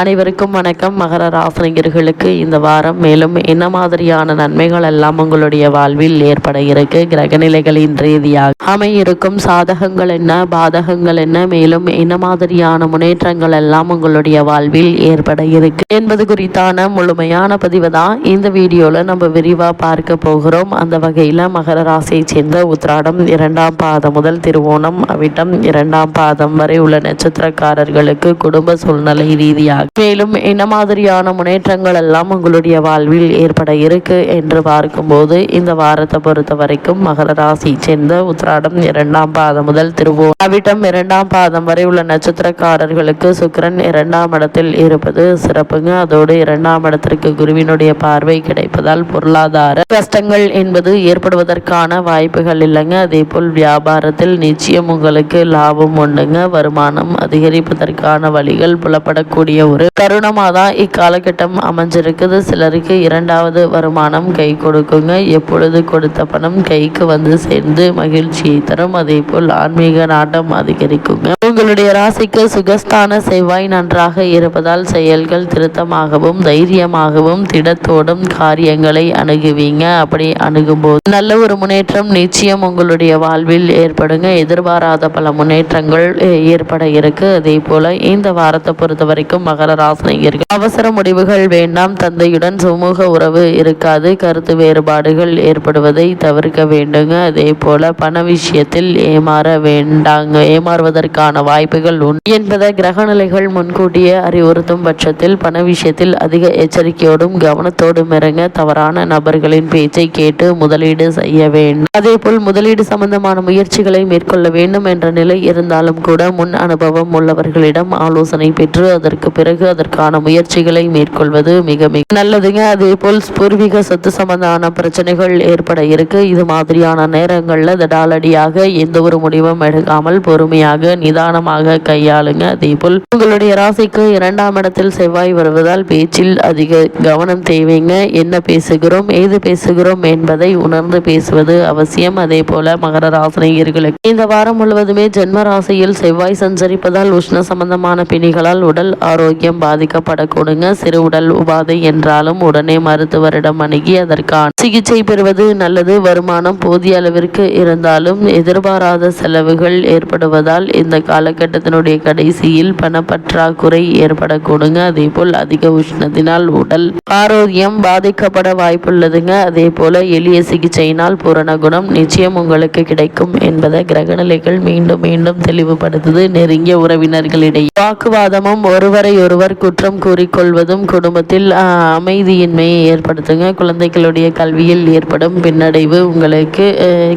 அனைவருக்கும் வணக்கம். மகர ராசினியர்களுக்கு இந்த வாரம் மேலும் என்ன மாதிரியான நன்மைகள் எல்லாம் உங்களுடைய வாழ்வில் ஏற்பட இருக்கு, கிரகநிலைகளின் ரீதியாக அமையிருக்கும் சாதகங்கள் என்ன, பாதகங்கள் என்ன, மேலும் என்ன மாதிரியான முன்னேற்றங்கள் எல்லாம் உங்களுடைய வாழ்வில் ஏற்பட இருக்கு என்பது குறித்தான முழுமையான பதிவு தான் இந்த வீடியோல நம்ம விரிவா பார்க்க போகிறோம். அந்த வகையில மகர ராசியை சேர்ந்த உத்திராடம் 2ஆம் பாதம் முதல் திருவோணம் அவிட்டம் 2ஆம் பாதம் வரை உள்ள நட்சத்திரக்காரர்களுக்கு குடும்ப சூழ்நிலை ரீதியாக மேலும் என்ன மாதிரியான முன்னேற்றங்கள் எல்லாம் உங்களுடைய வாழ்வில் ஏற்பட இருக்கு என்று பார்க்கும்போது, இந்த வாரத்தை பொறுத்த வரைக்கும் மகர ராசியை சேர்ந்த உத்திராடம் 2ஆம் பாதம் முதல் திருவோணம் அவிட்டம் 2ஆம் பாதம் வரை உள்ள நட்சத்திரக்காரர்களுக்கு சுக்கிரன் 2ஆம் இடத்தில் இருப்பது சிறப்புங்க. அதோடு 2ஆம் இடத்திற்கு குருவினுடைய பார்வை கிடைப்பதால் பொருளாதார கஷ்டங்கள் என்பது ஏற்படுவதற்கான வாய்ப்புகள் இல்லைங்க. அதே போல் வியாபாரத்தில் நிச்சயம் உங்களுக்கு லாபம் உண்டுங்க. வருமானம் அதிகரிப்பதற்கான வழிகள் புலப்படக்கூடிய ஒரு தருணமாக தான் இக்காலகட்டம் அமைஞ்சிருக்குது. சிலருக்கு 2வது வருமானம் கை கொடுக்குங்க. எப்பொழுது கொடுத்த பணம் கைக்கு வந்து சேர்ந்து மகிழ்ச்சியை தரும். அதே போல் ஆன்மீக நாட்டம் அதிகரிக்குங்க. உங்களுடைய ராசிக்கு சுகஸ்தான செவ்வாய் நன்றாக இருப்பதால் செயல்கள் திருத்தமாகவும் தைரியமாகவும் திடத்தோடும் காரியங்களை அணுகுவீங்க. அப்படி அணுகும்போது நல்ல ஒரு முன்னேற்றம் நிச்சயம் உங்களுடைய வாழ்வில் ஏற்படுங்க. எதிர்பாராத பல முன்னேற்றங்கள் ஏற்பட இருக்கு. அதே போல இந்த வாரத்தை பொறுத்த வரைக்கும் மகர ராசினியர்கள் அவசர முடிவுகள் வேண்டாம். தந்தையுடன் சுமூக உறவு இருக்காது. கருத்து வேறுபாடுகள் ஏற்படுவதை தவிர்க்க வேண்டுங்க. அதே போல பண விஷயத்தில் ஏமாற வேண்டாங்க. ஏமாறுவதற்கான வாய்ப்புகள் உண்டு என்பதை கிரகநிலைகள் முன்கூட்டியே அறிவுறுத்தும் பட்சத்தில் பண விஷயத்தில் அதிக எச்சரிக்கையோடும் கவனத்தோடும் இறங்க. தவறான நபர்களின் பேச்சை கேட்டு முதலீடு செய்ய வேண்டும். அதே போல் முதலீடு சம்பந்தமான முயற்சிகளை மேற்கொள்ள வேண்டும் என்ற நிலை இருந்தாலும் கூட முன் அனுபவம் உள்ளவர்களிடம் ஆலோசனை பெற்று அதற்கு பிறகு அதற்கான முயற்சிகளை மேற்கொள்வது மிக மிக நல்லதுங்க. அதே போல் பூர்வீக சொத்து சம்பந்தமான பிரச்சனைகள் ஏற்பட இருக்கு. இது மாதிரியான நேரங்களில் தடாலடியாக எந்த ஒரு முடிவும் எடுக்காமல் பொறுமையாக நிதானமாக கையாளுங்க. அதே போல் உங்களுடைய ராசிக்கு 2ஆம் இடத்தில் செவ்வாய் வருவதால் பேச்சில் அதிக கவனம் தேவைங்க. என்ன பேசுகிறோம், ஏது பேசுகிறோம் என்பதை உணர்ந்து பேசுவது அவசியம். அதே போல மகர ராசினியர்களுக்கு இந்த வாரம் முழுவதுமே ஜென்ம ராசியில் செவ்வாய் சஞ்சரிப்பதால் உஷ்ண சம்பந்தமான பிணிகளால் உடல் ஆரோக்கியம் பாதிக்கப்படக்கூடுங்க. சிறு உடல் உபாதை என்றாலும் உடனே மருத்துவரிடம் அணுகி அதற்கான சிகிச்சை பெறுவது நல்லது. வருமானம் போதிய அளவிற்கு இருந்தாலும் எதிர்பாராத செலவுகள் ஏற்படுவதால் இந்த காலகட்டத்தினுடைய கடைசியில் பணப்பற்றாக்குறை ஏற்படக்கூடுங்க. அதே போல் அதிக உஷ்ணத்தினால் உடல் ஆரோக்கியம் பாதிக்கப்பட வாய்ப்புள்ளதுங்க. அதே போல எளிய சிகிச்சையினால் பூரண குணம் நிச்சயம் உங்களுக்கு கிடைக்கும் என்பதை கிரகநிலைகள் மீண்டும் மீண்டும் தெளிவுபடுத்துது. நெருங்கிய உறவினர்களிடையே வாக்குவாதமும் ஒருவரை ஒருவர் குற்றம் கூறிக்கொள்வதும் குடும்பத்தில் அமைதியின்மையை ஏற்படுத்துங்க. குழந்தைகளுடைய கல்வியில் ஏற்படும் பின்னடைவு உங்களுக்கு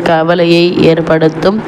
கவலையை ஏற்படுத்தும்.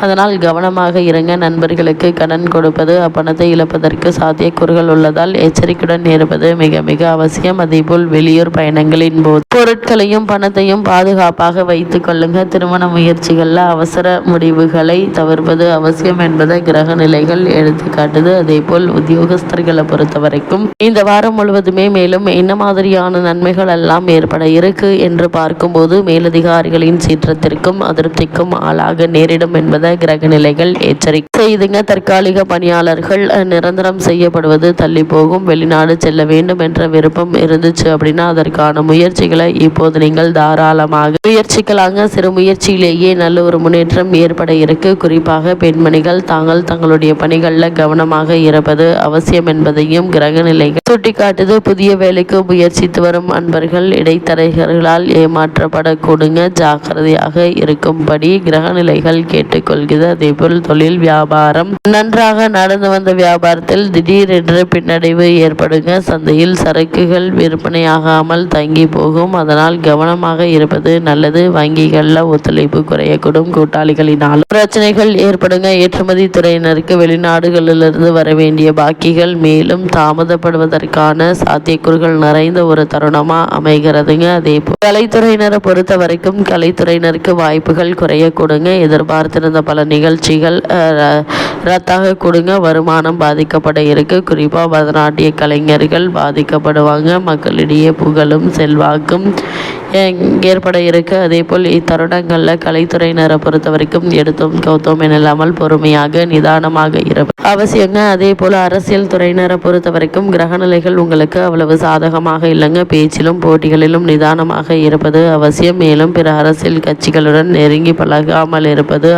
அதனால் கவனமாக இருங்க. நண்பர்களுக்கு கடன் கொடுப்பது அப்பணத்தை இழப்பதற்கு சாத்தியக்கூறுகள் உள்ளதால் எச்சரிக்கையுடன் இருப்பது மிக மிக அவசியம். அதேபோல் வெளியூர் பயணங்களின் போது பொருட்களையும் பணத்தையும் பாதுகாப்பாக வைத்துக் கொள்ளுங்க. திருமண முயற்சிகளில் அவசர முடிவுகளை தவிர்ப்பது அவசியம் என்பதை கிரக நிலைகள் எடுத்துக்காட்டுது. அதே போல் உத்தியோகஸ்தர்களை பொறுத்த வரைக்கும் இந்த வாரம் முழுவதுமே மேலும் என்ன மாதிரியான நன்மைகள் எல்லாம் ஏற்பட இருக்கு என்று பார்க்கும்போது, மேலதிகாரிகளின் சீற்றத்திற்கும் அதிருப்திக்கும் ஆளாக நேரிடும் என்பதை கிரக நிலைகள் எச்சரிக்கை செய்துங்க. தற்காலிக பணியாளர்கள் நிரந்தரம் செய்யப்படுவது தள்ளி போகும். வெளிநாடு செல்ல வேண்டும் என்ற விருப்பம் இருந்துச்சு அப்படின்னா அதற்கான முயற்சிகளை இப்போது நீங்கள் தாராளமாக முயற்சிக்கலாங்க. சிறு முயற்சியிலேயே நல்ல ஒரு முன்னேற்றம் ஏற்பட இருக்கு. குறிப்பாக பெண்மணிகள் தங்களுடைய பணிகளில் கவனமாக இருப்பது அவசியம் என்பதையும் கிரக நிலைகள் சுட்டிக்காட்டுது. புதிய வேலைக்கு முயற்சித்து வரும் அன்பர்கள் இடைத்தரகர்களால் ஏமாற்றப்படக்கூடுங்க. ஜாக்கிரதையாக இருக்கும்படி கிரக நிலைகள் கேட்டுக்கொள்கிறது. அதேபோல் தொழில் வியாபாரம் நன்றாக நடந்து வந்த வியாபாரத்தில் திடீரென்று பின்னடைவு ஏற்படுங்க. சந்தையில் சரக்குகள் விற்பனையாகாமல் தங்கி போகும். அதனால் கவனமாக இருப்பது நல்லது. வங்கிகளில் ஒத்துழைப்பு குறையக்கூடும். கூட்டாளிகளினால் பிரச்சனைகள் ஏற்படுங்க. ஏற்றுமதி துறையினருக்கு வெளிநாடுகளிலிருந்து வர வேண்டிய பாக்கிகள் மேலும் தாமதப்படுவதற்கு கிடைப்பதற்கான சாத்தியக்கூறுகள் நிறைந்த ஒரு தருணமா அமைகிறதுங்க. அதே போல் கலைத்துறையினரை பொறுத்த வரைக்கும் கலைத்துறையினருக்கு வாய்ப்புகள் குறைய கொடுங்க. எதிர்பார்த்திருந்த பல நிகழ்ச்சிகள் ரத்தாக கொடுங்க. வருமானம் பாதிக்கப்பட இருக்கு. குறிப்பா பரதநாட்டிய கலைஞர்கள் பாதிக்கப்படுவாங்க. மக்களிடையே புகழும் செல்வாக்கும் ஏற்பட இருக்கு. அதே போல் இத்தருணங்களில் கலைத்துறையினரை பொறுத்த வரைக்கும் எடுத்தோம் கௌத்தோம் இல்லாமல் பொறுமையாக நிதானமாக இருப்பது அவசியங்க. அதே போல் அரசியல் துறையினரை பொறுத்த வரைக்கும் கிரகநிலைகள் உங்களுக்கு அவ்வளவு சாதகமாக இல்லைங்க. பேச்சிலும் போட்டிகளிலும் நிதானமாக இருப்பது அவசியம். மேலும் பிற அரசியல் கட்சிகளுடன் நெருங்கி பழகாமல் இருப்பது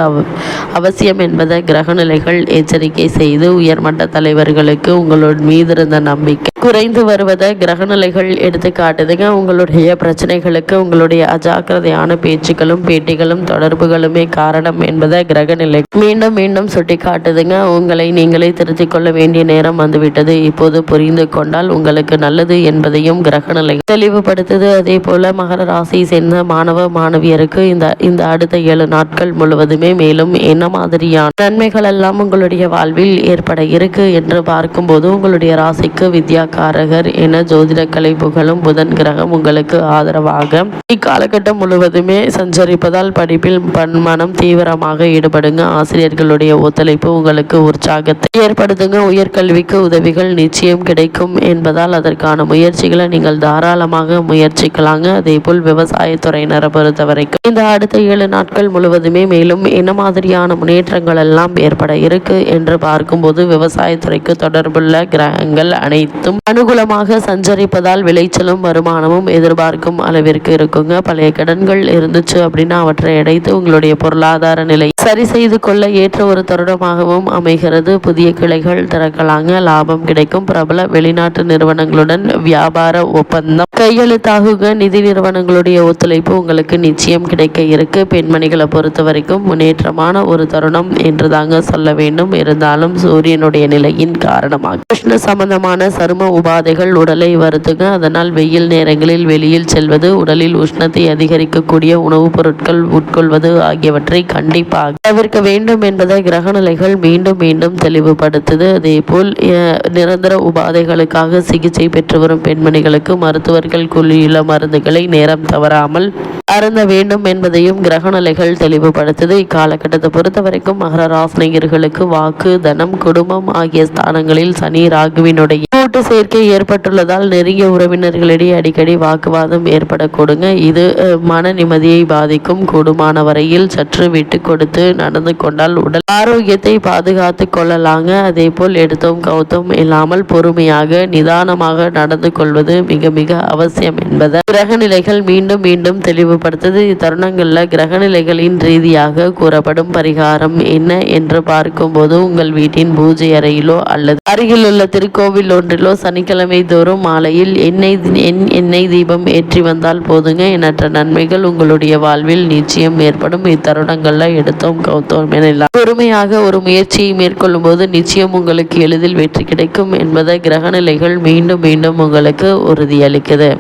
அவசியம் என்பதை கிரகநிலைகள் எச்சரிக்கை செய்து உயர்மட்ட தலைவர்களுக்கு உங்களோட மீது இருந்த நம்பிக்கை குறைந்து வருவதை கிரகநிலைகள் எடுத்து காட்டுதுங்க. உங்களுடைய பிரச்சனைகளுக்கு உங்களுடைய அஜாக்கிரதையான பேச்சுக்களும் பேட்டிகளும் தொடர்புகளுமே காரணம் என்பதை கிரகநிலை மீண்டும் மீண்டும் சுட்டி காட்டுதுங்க. உங்களை நீங்களே திருத்திக் கொள்ள வேண்டிய நேரம் வந்துவிட்டது. இப்போது புரிந்து கொண்டால் உங்களுக்கு நல்லது என்பதையும் கிரகநிலை தெளிவுபடுத்துது. அதே போல மகர ராசியை சேர்ந்த மாணவ மாணவியருக்கு இந்த அடுத்த 7 நாட்கள் முழுவதுமே மேலும் என்ன மாதிரியான நன்மைகள் எல்லாம் உங்களுடைய வாழ்வில் ஏற்பட இருக்கு என்று பார்க்கும்போது உங்களுடைய ராசிக்கு வித்யாகாரகர் என ஜோதிட கலை புகழும் புதன் கிரகம் உங்களுக்கு ஆதரவாக இக்காலகட்டம் முழுவதுமே சஞ்சரிப்பதால் படிப்பில் மனம் தீவிரமாக ஈடுபடுங்க. ஆசிரியர்களுடைய ஒத்துழைப்பு உங்களுக்கு உற்சாகத்தை ஏற்படுத்துங்க. உயர்கல்விக்கு உதவிகள் நிச்சயம் கிடைக்கும் என்பதால் அதற்கான முயற்சிகளை நீங்கள் தாராளமாக முயற்சிக்கலாங்க. அதே போல் விவசாயத்துறையினரை பொறுத்த வரைக்கும் இந்த அடுத்த 7 நாட்கள் முழுவதுமே மேலும் என்ன மாதிரியான முன்னேற்றங்கள் எல்லாம் ஏற்பட இருக்கு என்று பார்க்கும்போது விவசாயத்துறைக்கு தொடர்புள்ள கிரகங்கள் அனைத்தும் அனுகூலமாக சஞ்சரிப்பதால் விளைச்சலும் வருமானமும் எதிர்பார்க்கும் அளவிற்கு இருக்குங்க. பழைய கடன்கள் இருந்துச்சு அப்படின்னா அவற்றை அடைத்து உங்களுடைய பொருளாதார நிலை சரி செய்து கொள்ள ஏற்ற ஒரு தருணமாகவும் அமைகிறது. புதிய கிளைகள் திறக்கலாங்க. லாபம் கிடைக்கும். பிரபல வெளிநாட்டு நிறுவனங்களுடன் வியாபார ஒப்பந்தம் கையெழுத்தாகுங்க. நிதி நிறுவனங்களுடைய ஒத்துழைப்பு உங்களுக்கு நிச்சயம் கிடைக்க இருக்கு. பெண்மணிகளை பொறுத்த வரைக்கும் முன்னேற்றமான ஒரு தருணம் என்று தாங்க சொல்ல வேண்டும். இருந்தாலும் சூரியனுடைய நிலையின் காரணமாக உஷ்ண சம்பந்தமான சரும உபாதைகள் உடலை வருத்துங்க. அதனால் வெயில் நேரங்களில் வெளியில் செல்வது உடலில் உஷ்ணத்தை அதிகரிக்கக்கூடிய உணவுப் பொருட்கள் உட்கொள்வது ஆகியவற்றை கண்டிப்பாக தவிர்க்க வேண்டும் என்பதை கிரகநிலைகள் மீண்டும் மீண்டும் தெளிவுபடுத்துது. அதே போல் நிரந்தர உபாதைகளுக்காக சிகிச்சை பெற்று வரும் பெண்மணிகளுக்கு மருத்துவர்கள் கூறியுள்ள மருந்துகளை நேரம் தவறாமல் அருந்த வேண்டும் என்பதையும் கிரகநிலைகள் தெளிவுபடுத்துது. இக்காலகட்டத்தை பொறுத்த வரைக்கும் மகர ராசினியர்களுக்கு வாக்கு தனம் குடும்பம் ஆகிய ஸ்தானங்களில் சனி ராகுவினுடைய கூட்டு சேர்க்கை ஏற்பட்டுள்ளதால் நெருங்கிய உறவினர்களிடையே அடிக்கடி வாக்குவாதம் ஏற்படக்கூடுங்க. இது மன நிம்மதியை பாதிக்கும். கூடுமான வரையில் சற்று விட்டு கொடுத்து நடந்து கொண்டால் உடல் ஆரோக்கியத்தை பாதுகாத்து கொள்ளலாங்க. அதே போல் எடுத்தோம் கவுத்தோம் இல்லாமல் பொறுமையாக நிதானமாக நடந்து கொள்வது மிக மிக அவசியம் என்பதை கிரகநிலைகள் மீண்டும் மீண்டும் தெளிவுபடுத்துது. இத்தருணங்கள்ல கிரகநிலைகளின் ரீதியாக கூறப்படும் பரிகாரம் என்ன என்று பார்க்கும்போது உங்கள் வீட்டின் பூஜை அறையிலோ அல்லது அருகில் உள்ள திருக்கோவில் ஒன்றிலோ சனிக்கிழமை தோறும் மாலையில் எண்ணெய் தீபம் ஏற்றி வந்தால் போதுங்க. எண்ணற்ற நன்மைகள் உங்களுடைய வாழ்வில் நிச்சயம் ஏற்படும். இத்தருணங்கள்ல எடுத்தோம் கவுத்தோம் என பொறுமையாக ஒரு முயற்சியை மேற்கொள்ளும் போது நிச்சயம் உங்களுக்கு எளிதில் வெற்றி கிடைக்கும் என்பதை கிரகநிலைகள் மீண்டும் மீண்டும் உங்களுக்கு உறுதியளிக்குது.